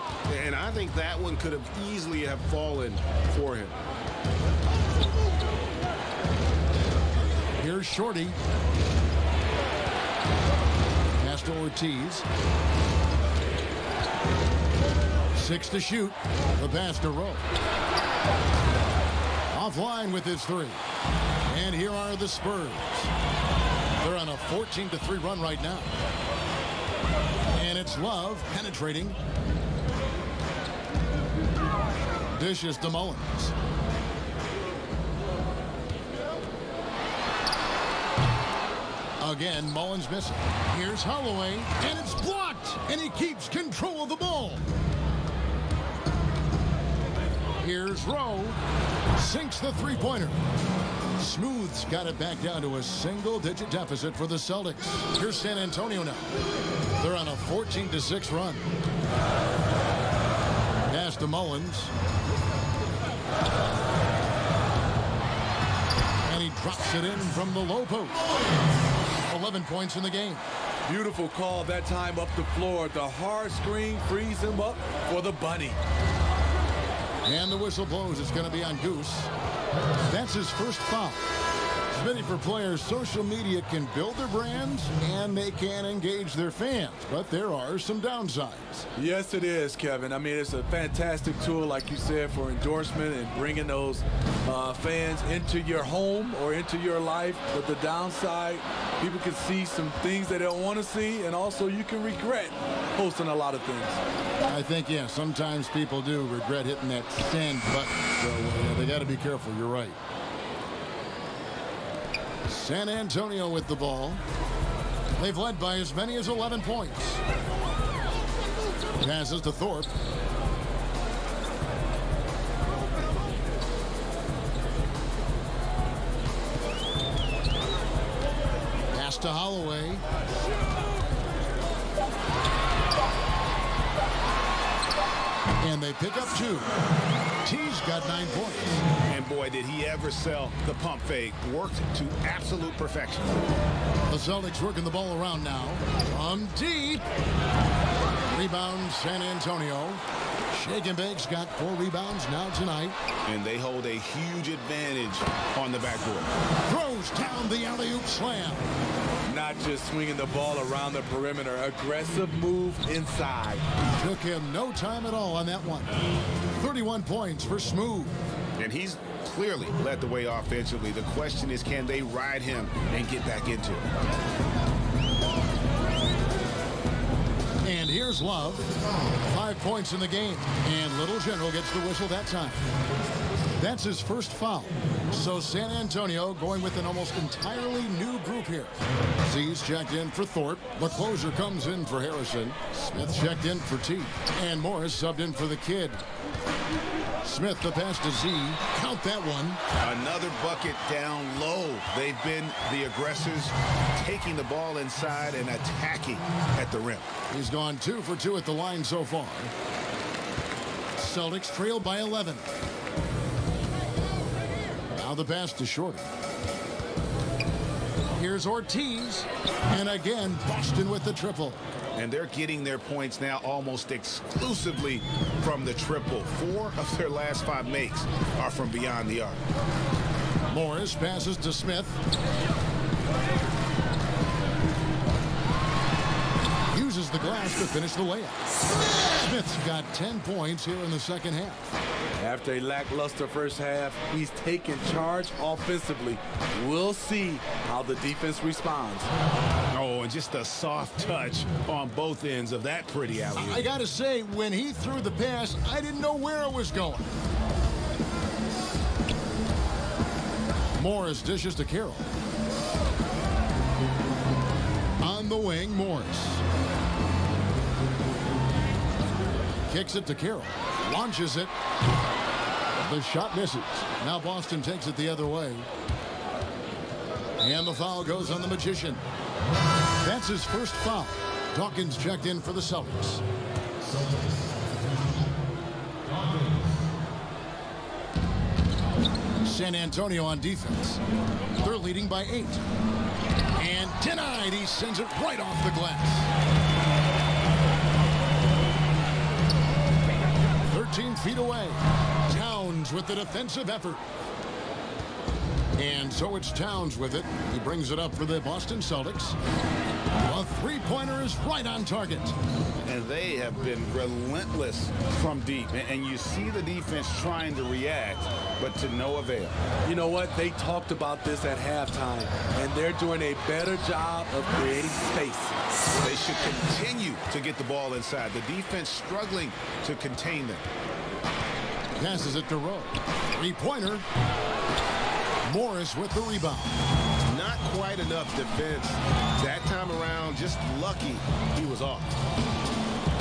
And I think that one could have easily have fallen for him. Here's Shorty. Pass to Ortiz. 6 to shoot. The pass to Rowe. Offline with his 3. And here are the Spurs. They're on a 14-3 run right now. And it's Love penetrating. Dishes to Mullins. Again, Mullins missing. Here's Holloway, and it's blocked, and he keeps control of the ball. Here's Rowe, sinks the three-pointer. Smooth's got it back down to a single-digit deficit for the Celtics. Here's San Antonio now. They're on a 14-6 run. Pass to Mullins. And he drops it in from the low post. 11 points in the game. Beautiful call that time up the floor. The hard screen frees him up for the bunny. And the whistle blows. It's going to be on Goose. That's his first foul. Smitty, for players, social media can build their brands and they can engage their fans, but there are some downsides. Yes, it is, Kevin. I mean, it's a fantastic tool, like you said, for endorsement and bringing those fans into your home or into your life. But the downside, people can see some things they don't want to see, and also you can regret posting a lot of things. I think, yeah, sometimes people do regret hitting that send button, so they got to be careful. You're right. San Antonio with the ball. They've led by as many as 11 points. Passes to Thorpe. Pass to Holloway. And they pick up 2. T's got 9 points. And boy, did he ever sell the pump fake. Worked to absolute perfection. The Celtics working the ball around now. From deep. Rebound San Antonio. Shake and Bake's got 4 rebounds now tonight. And they hold a huge advantage on the backboard. Throws down the alley-oop slam. Not just swinging the ball around the perimeter. Aggressive move inside. Took him no time at all on that one. 31 points for Smooth. And he's clearly led the way offensively. The question is, can they ride him and get back into it? And here's Love. 5 points in the game. And Little General gets the whistle that time. That's his first foul. So San Antonio going with an almost entirely new group here. Z's checked in for Thorpe. The closer comes in for Harrison. Smith checked in for T. And Morris subbed in for the kid. Smith the pass to Z. Count that one. Another bucket down low. They've been the aggressors, taking the ball inside and attacking at the rim. He's gone 2 for 2 at the line so far. Celtics trail by 11. Now the pass to Shorter. Here's Ortiz. And again, Boston with the triple. And they're getting their points now almost exclusively from the triple. 4 of their last 5 makes are from beyond the arc. Morris passes to Smith. Uses the glass to finish the layup. Smith's got 10 points here in the second half. After a lackluster first half, he's taken charge offensively. We'll see how the defense responds. Oh, and just a soft touch on both ends of that pretty alley. I got to say, when he threw the pass, I didn't know where it was going. Morris dishes to Carroll. On the wing, Morris. Kicks it to Carroll. Launches it. The shot misses. Now Boston takes it the other way. And the foul goes on the Magician. That's his first foul. Dawkins checked in for the Celtics. San Antonio on defense. They're leading by 8. And denied. He sends it right off the glass. 13 feet away. Towns with the defensive effort. And so it's Towns with it. He brings it up for the Boston Celtics. A three-pointer is right on target. and they have been relentless from deep. And you see the defense trying to react, but to no avail. You know what? They talked about this at halftime, and they're doing a better job of creating space. They should continue to get the ball inside. The defense struggling to contain them. Passes it to Rowe. Three-pointer. Morris with the rebound. Not quite enough defense. That time around, just lucky he was off.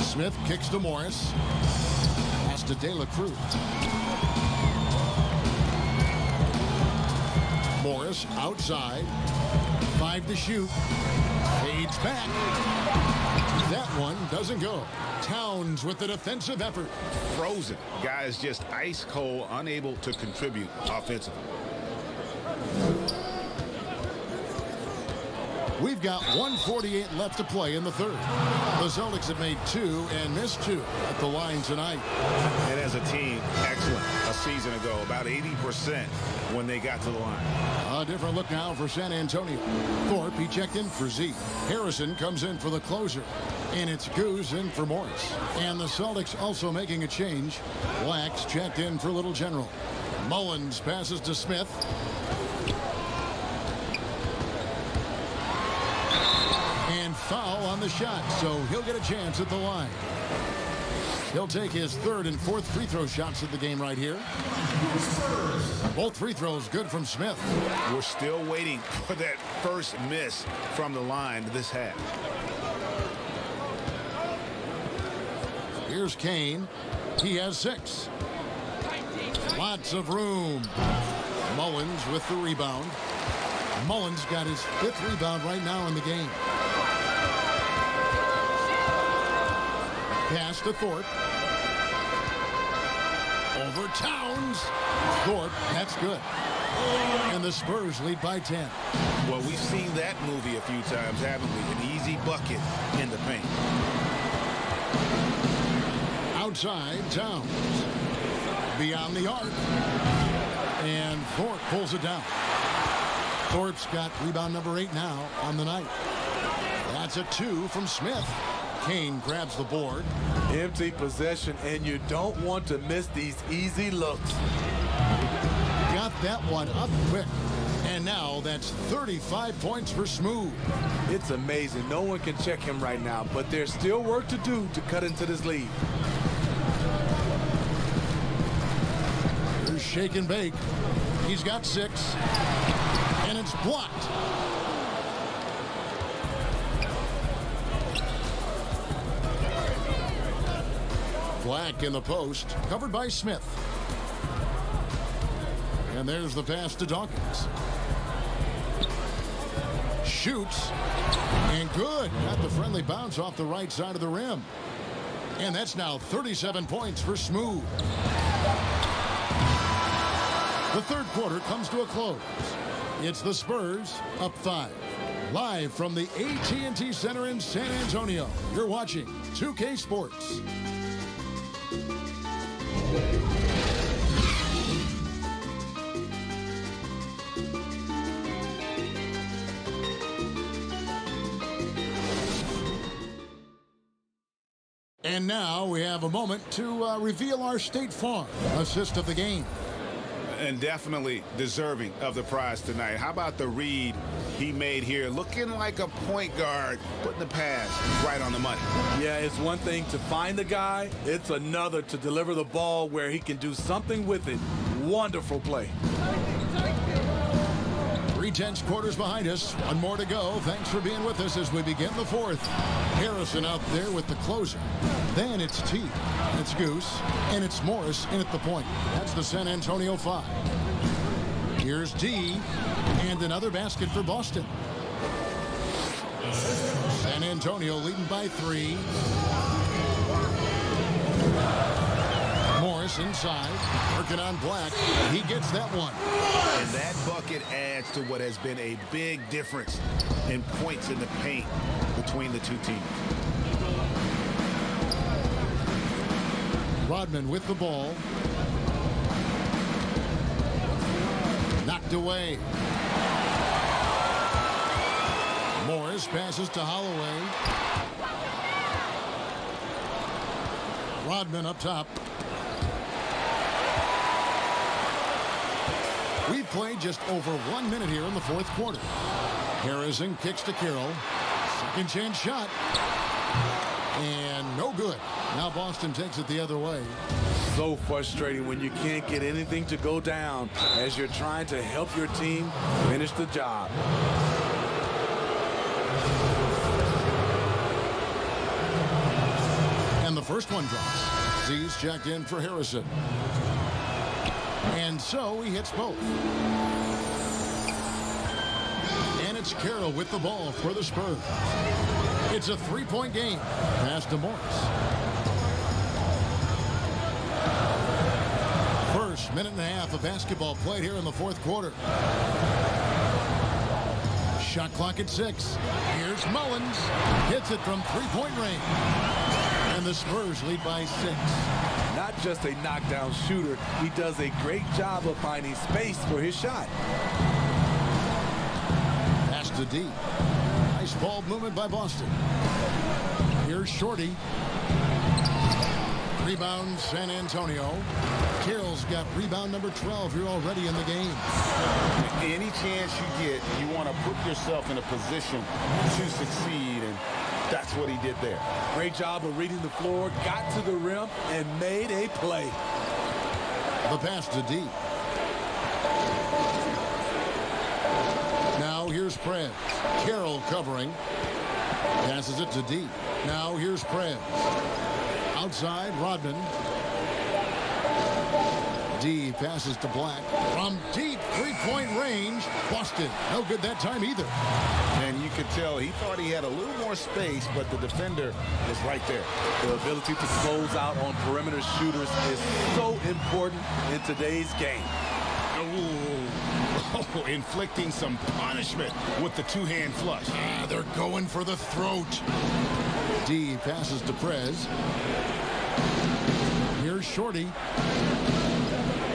Smith kicks to Morris. Pass to De La Cruz. Morris outside. 5 to shoot. Fades back. That one doesn't go. Towns with the defensive effort. Frozen. Guys just ice cold, unable to contribute offensively. We've got 1:48 left to play in the third. The Celtics have made 2 and missed 2 at the line tonight. And as a team, excellent a season ago. About 80% when they got to the line. A different look now for San Antonio. Thorpe, he checked in for Zeke. Harrison comes in for the closer. And it's Goose in for Morris. And the Celtics also making a change. Wax checked in for Little General. Mullins passes to Smith. And foul on the shot, so he'll get a chance at the line. He'll take his 3rd and 4th free throw shots of the game right here. Both free throws good from Smith. We're still waiting for that first miss from the line this half. Here's Kane. He has 6. Lots of room. Mullins with the rebound. Mullins got his 5th rebound right now in the game. Pass to Thorpe. Over Towns. Thorpe, that's good. And the Spurs lead by 10. Well, we've seen that movie a few times, haven't we? An easy bucket in the paint. Outside, Towns. Beyond the arc. And Thorpe pulls it down. Thorpe's got rebound number 8 now on the night. That's a 2 from Smith. Kane grabs the board. Empty possession, and you don't want to miss these easy looks. Got that one up quick. And now that's 35 points for Smooth. It's amazing. No one can check him right now, but there's still work to do to cut into this lead. Here's Shake and Bake. He's got 6. And it's blocked. Black in the post, covered by Smith. And there's the pass to Dawkins. Shoots. And good. Got the friendly bounce off the right side of the rim. And that's now 37 points for Smooth. The third quarter comes to a close. It's the Spurs up 5. Live from the AT&T Center in San Antonio, you're watching 2K Sports. And now we have a moment to reveal our State Farm assist of the game. And definitely deserving of the prize tonight. How about the read he made here? Looking like a point guard, putting the pass right on the money. Yeah, it's one thing to find the guy. It's another to deliver the ball where he can do something with it. Wonderful play. 3/10 quarters behind us. One more to go. Thanks for being with us as we begin the fourth. Harrison out there with the closer. Then it's T. It's Goose. And it's Morris in at the point. That's the San Antonio 5. Here's D. And another basket for Boston. San Antonio leading by 3. Morris inside, working on Black. He gets that one. And that bucket adds to what has been a big difference in points in the paint between the two teams. Rodman with the ball. Knocked away. Morris passes to Holloway. Rodman up top. We've played just over 1 minute here in the fourth quarter. Harrison kicks to Carroll. Second chance shot. And no good. Now Boston takes it the other way. So frustrating when you can't get anything to go down as you're trying to help your team finish the job. And the first one drops. Z's checked in for Harrison. And so he hits both. And it's Carroll with the ball for the Spurs. It's a three-point game. Pass to Morris. First minute and a half of basketball played here in the fourth quarter. Shot clock at 6. Here's Mullins. Hits it from three-point range. And the Spurs lead by 6. Not just a knockdown shooter, he does a great job of finding space for his shot. Pass to D. Nice ball movement by Boston. Here's Shorty. Rebound San Antonio. Carroll's got rebound number 12 here already in the game. Any chance you get, you want to put yourself in a position to succeed, and that's what he did there. Great job of reading the floor, got to the rim, and made a play. The pass to D. Now here's Prez. Carroll covering. Passes it to D. Now here's Prez. Outside, Rodman. D passes to Black. From deep three-point range, Boston. No good that time either. And you could tell he thought he had a little more space, but the defender was right there. The ability to close out on perimeter shooters is so important in today's game. Oh, inflicting some punishment with the two-hand flush. They're going for the throat. D passes to Prez. Here's Shorty.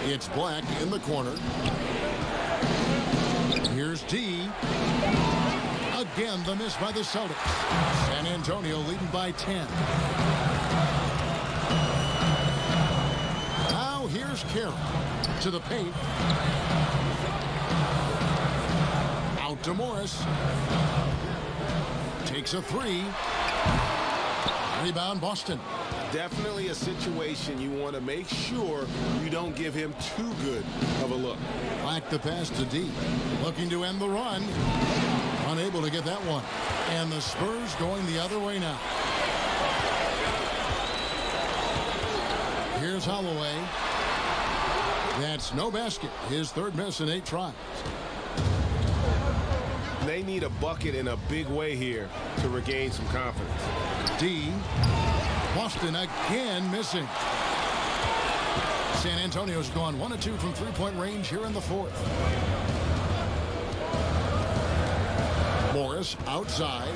It's Black in the corner. Here's D. Again, the miss by the Celtics. San Antonio leading by 10. Now here's Carroll to the paint. Out to Morris. Takes a three. Rebound Boston. Definitely a situation you want to make sure you don't give him too good of a look. Black the pass to D. Looking to end the run. Unable to get that one. And the Spurs going the other way now. Here's Holloway. That's no basket. His third miss in 8 tries. They need a bucket in a big way here to regain some confidence. D. Boston again missing. San Antonio's gone 1 of 2 from three-point range here in the fourth. Morris outside.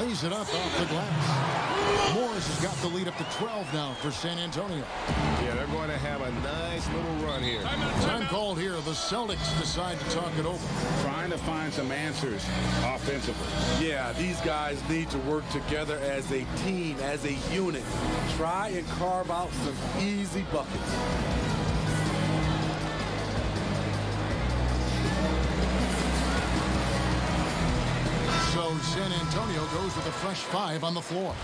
Lays it up off the glass. Morris has got the lead up to 12 now for San Antonio. Yeah, they're going to have a nice little run here. Time called here. The Celtics decide to talk it over. Trying to find some answers offensively. Yeah, these guys need to work together as a team, as a unit. Try and carve out some easy buckets. So San Antonio goes with a fresh 5 on the floor.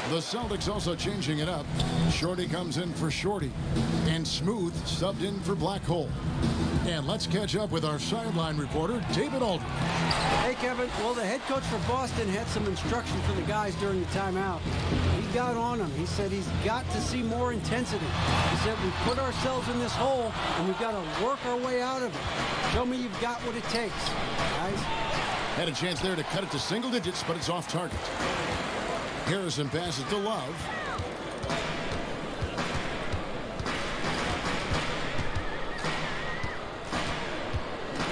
The Celtics also changing it up. Shorty comes in for Shorty. And Smooth subbed in for Blackhole. And let's catch up with our sideline reporter, David Aldridge. Hey, Kevin. Well, the head coach for Boston had some instruction for the guys during the timeout. He got on them. He said he's got to see more intensity. He said we've put ourselves in this hole, and we've got to work our way out of it. Show me you've got what it takes, guys. Had a chance there to cut it to single digits, but it's off target. Harrison passes to Love.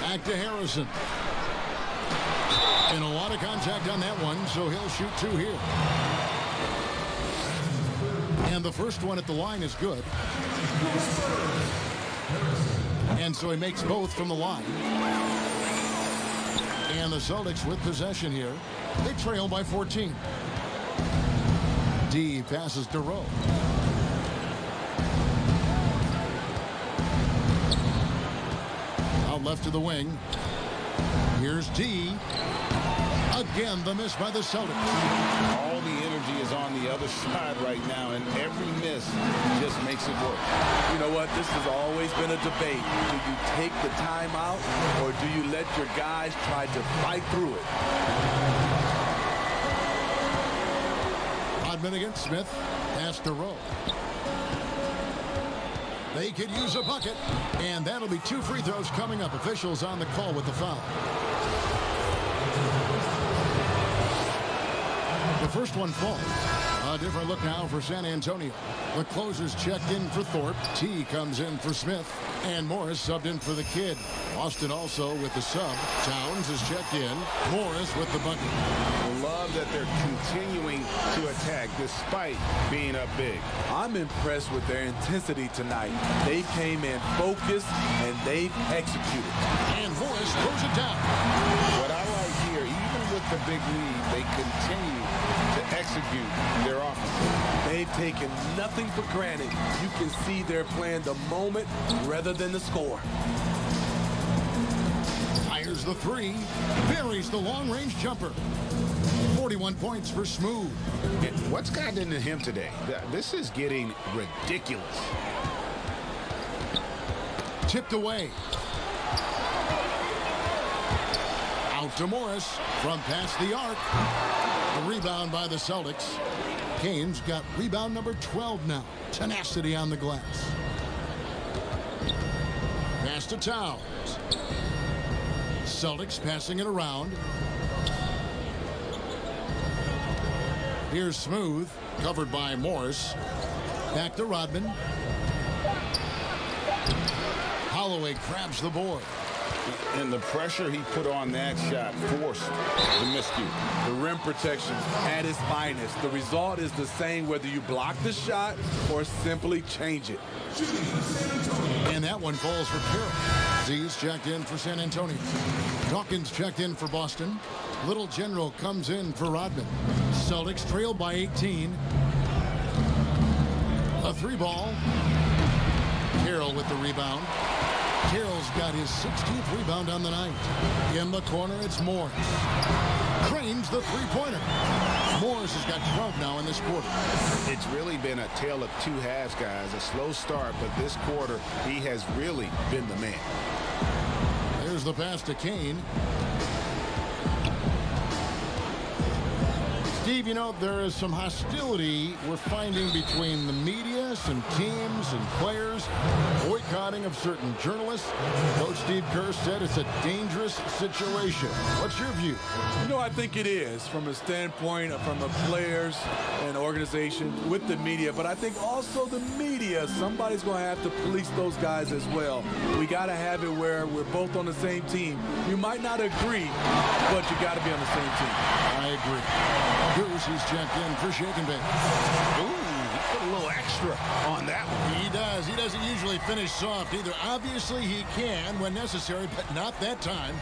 Back to Harrison. And a lot of contact on that one, so he'll shoot 2 here. And the first one at the line is good. And so he makes both from the line. And the Celtics with possession here. They trail by 14. D passes to Rowe. Out left to the wing. Here's D. Again, the miss by the Celtics. All the energy is on the other side right now, and every miss just makes it work. You know what? This has always been a debate. Do you take the timeout, or do you let your guys try to fight through it? Rodman against Smith. Pass to Rowe. They could use a bucket, and that'll be 2 free throws coming up. Officials on the call with the foul. The first one falls. A different look now for San Antonio. The closers checked in for Thorpe. T comes in for Smith. And Morris subbed in for the kid. Boston also with the sub. Towns is checked in. Morris with the bucket. I love that they're continuing to attack despite being up big. I'm impressed with their intensity tonight. They came in focused, and they've executed. And Morris throws it down. What I like here, even with the big lead, they continue to execute their offense. They've taken nothing for granted. You can see they're playing the moment rather than the score. Fires the 3. Buries the long-range jumper. 41 points for Smooth. And what's gotten into him today? This is getting ridiculous. Tipped away. Out to Morris from past the arc. The rebound by the Celtics. Kane's got rebound number 12 now. Tenacity on the glass. Pass to Towns. Celtics passing it around. Here's Smooth, covered by Morris. Back to Rodman. Holloway grabs the board. And the pressure he put on that shot forced the miscue. The rim protection at its finest. The result is the same whether you block the shot or simply change it. And that one falls for Carroll. Z's checked in for San Antonio. Dawkins checked in for Boston. Little General comes in for Rodman. Celtics trail by 18. A 3-ball. Carroll with the rebound. Carroll's got his 16th rebound on the night. In the corner, it's Morris. Cranes the three-pointer. Morris has got 12 now in this quarter. It's really been a tale of 2 halves, guys. A slow start, but this quarter, he has really been the man. There's the pass to Kane. Steve, you know, there is some hostility we're finding between the media, some teams and players, boycotting of certain journalists. Coach Steve Kerr said it's a dangerous situation. What's your view? You know, I think it is from a standpoint from the players and organization with the media, but I think also the media, somebody's going to have to police those guys as well. We got to have it where we're both on the same team. You might not agree, but you got to be on the same team. I agree. Goose, he's checked in for Shake and Bake. Ooh, he put a little extra on that one. He does. He doesn't usually finish soft either. Obviously, he can when necessary, but not that time.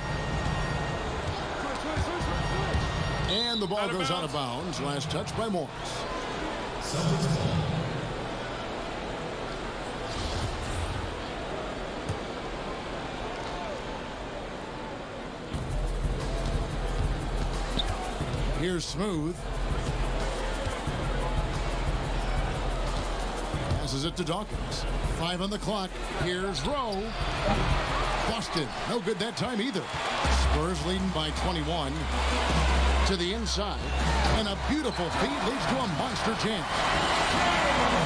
And the ball goes out of bounds. Last touch by Morris. Here's Smooth. Passes it to Dawkins. 5 on the clock. Here's Rowe. Boston. No good that time either. Spurs leading by 21. To the inside. And a beautiful feed leads to a monster jam.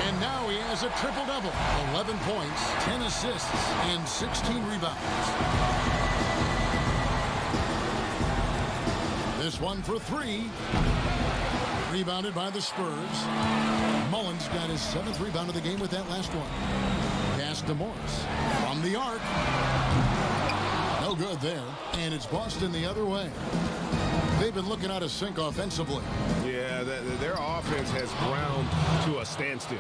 And now he has a triple-double. 11 points, 10 assists, and 16 rebounds. This one for 3. Rebounded by the Spurs. Mullins got his 7th rebound of the game with that last one. Pass to Morris. From the arc. No good there. And it's Boston the other way. They've been looking out of sync offensively. Yeah, their offense has ground to a standstill.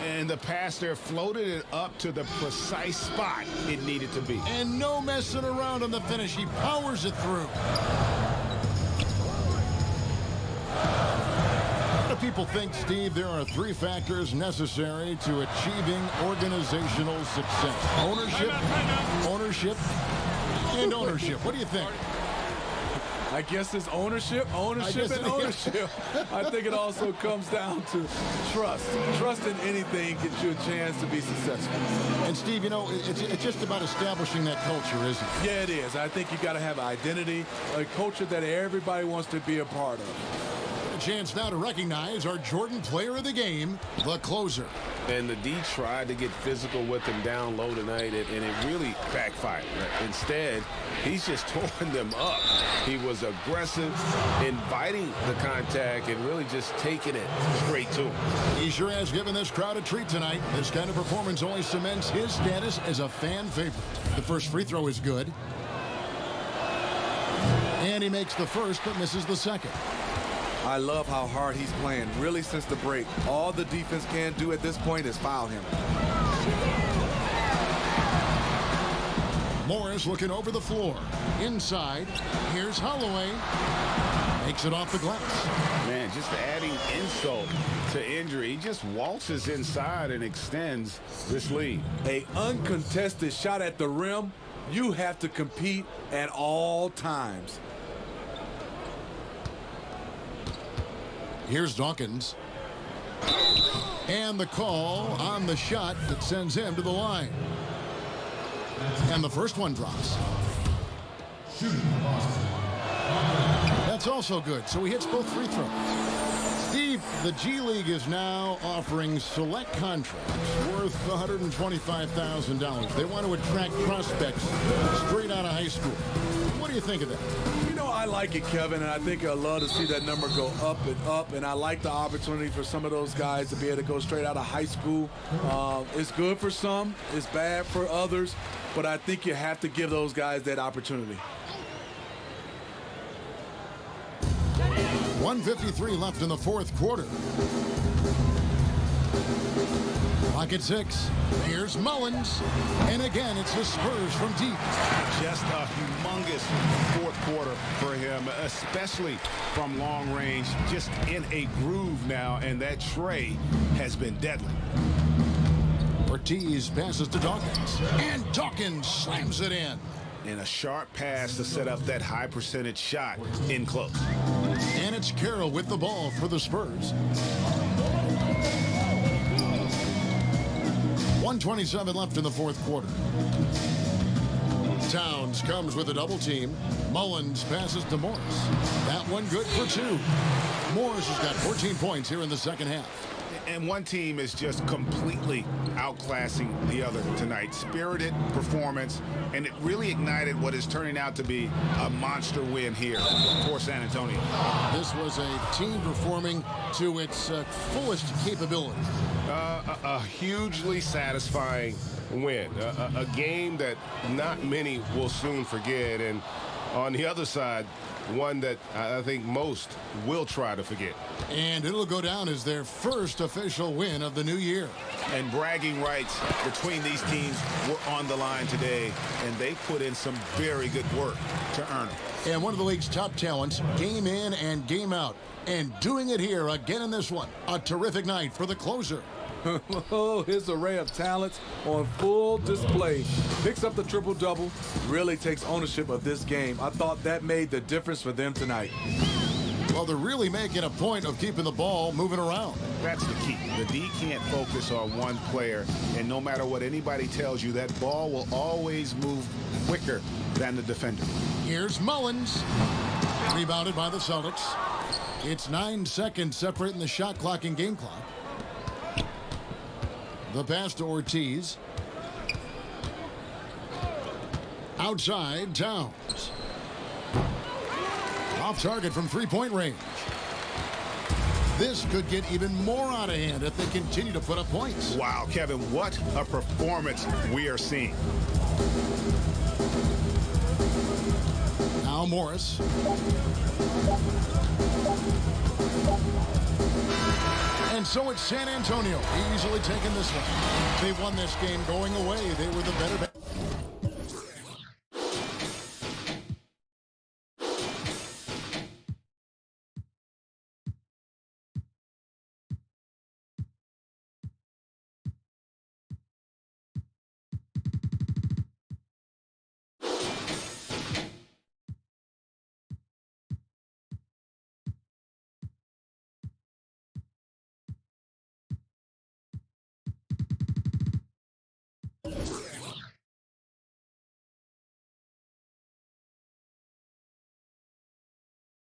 And the pass there floated it up to the precise spot it needed to be. And no messing around on the finish. He powers it through. people think, Steve, there are 3 factors necessary to achieving organizational success. Ownership, and ownership. What do you think? I guess it's ownership. I think it also comes down to trust. Trust in anything gets you a chance to be successful. And Steve, you know, it's just about establishing that culture, isn't it? Yeah, it is. I think you got to have identity, a culture that everybody wants to be a part of. A chance now to recognize our Jordan player of the game, the closer. And the D tried to get physical with him down low tonight, and it really backfired. Instead, he's just torn them up. He was aggressive, inviting the contact, and really just taking it straight to him. He sure has given this crowd a treat tonight. This kind of performance only cements his status as a fan favorite. The first free throw is good. And he makes the first, but misses the second. I love how hard he's playing, really, since the break. All the defense can do at this point is foul him. Morris looking over the floor. Inside, here's Holloway. Makes it off the glass. Man, just adding insult to injury. He just waltzes inside and extends this lead. An uncontested shot at the rim, you have to compete at all times. Here's Dawkins. And the call on the shot that sends him to the line. And the first one drops. That's also good, so he hits both free throws. Steve, the G League is now offering select contracts worth $125,000. They want to attract prospects straight out of high school. What do you think of that? You know, I like it, Kevin, and I think I'd love to see that number go up, and I like the opportunity for some of those guys to be able to go straight out of high school. It's good for some, it's bad for others, but I think you have to give those guys that opportunity. 1:53 left in the fourth quarter. Clock at 6. Here's Mullins. And again, it's the Spurs from deep. Just a humongous fourth quarter for him, especially from long range. Just in a groove now, and that tray has been deadly. Ortiz passes to Dawkins. And Dawkins slams it in. And a sharp pass to set up that high percentage shot in close. And it's Carroll with the ball for the Spurs. 1:27 left in the fourth quarter. Towns comes with a double team. Mullins passes to Morris. That one good for 2. Morris has got 14 points here in the second half. And one team is just completely outclassing the other tonight. Spirited performance, and it really ignited what is turning out to be a monster win here for San Antonio. This was a team performing to its fullest capability. A hugely satisfying win. A game that not many will soon forget. And on the other side, one that I think most will try to forget. And it'll go down as their first official win of the new year. And bragging rights between these teams were on the line today, and they put in some very good work to earn it. And one of the league's top talents, game in and game out. And doing it here again in this one. A terrific night for the closer. Oh, his array of talents on full display. Picks up the triple-double, really takes ownership of this game. I thought that made the difference for them tonight. Well, they're really making a point of keeping the ball moving around. That's the key. The D can't focus on one player, and no matter what anybody tells you, that ball will always move quicker than the defender. Here's Mullins. Rebounded by the Celtics. It's 9 seconds separating the shot clock and game clock. The pass to Ortiz. Outside, Towns. Off target from three-point range. This could get even more out of hand if they continue to put up points. Wow, Kevin, what a performance we are seeing. Now Morris. And so it's San Antonio easily taking this one. They won this game going away. They were the better